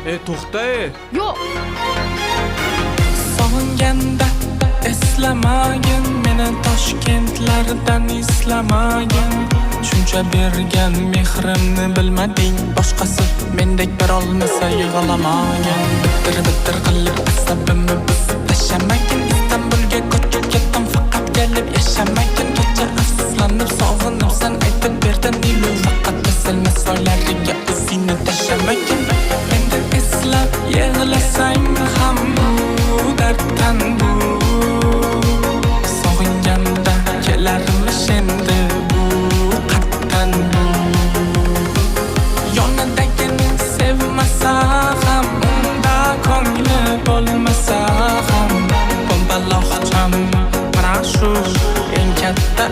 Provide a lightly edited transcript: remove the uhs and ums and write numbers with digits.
To'xta. Yo'q. Sog'inganda eslamagin, meni Toshkentlardan islamagin. Shuncha bergan mehrimni bilmading, boshqasi mendek berolmasa yig'lamagin. Bitir qilib asabimni buzib tashamagin. Istanbulga ko'chib ketdim faqat kelib yashamagin. Kecha afsuslanib sog'inib sen aytib berding nima, faqat kesilmas soylariga o'zingni tashamagin. Endi eslab yig'lasang ham bu darddan bu. Sog'inganda kelarmish endi bu qatdan bu. Yonidagini sevmasa ham, unda ko'ngli bo'lmasa ham, bombaloqcham mana shu eng katta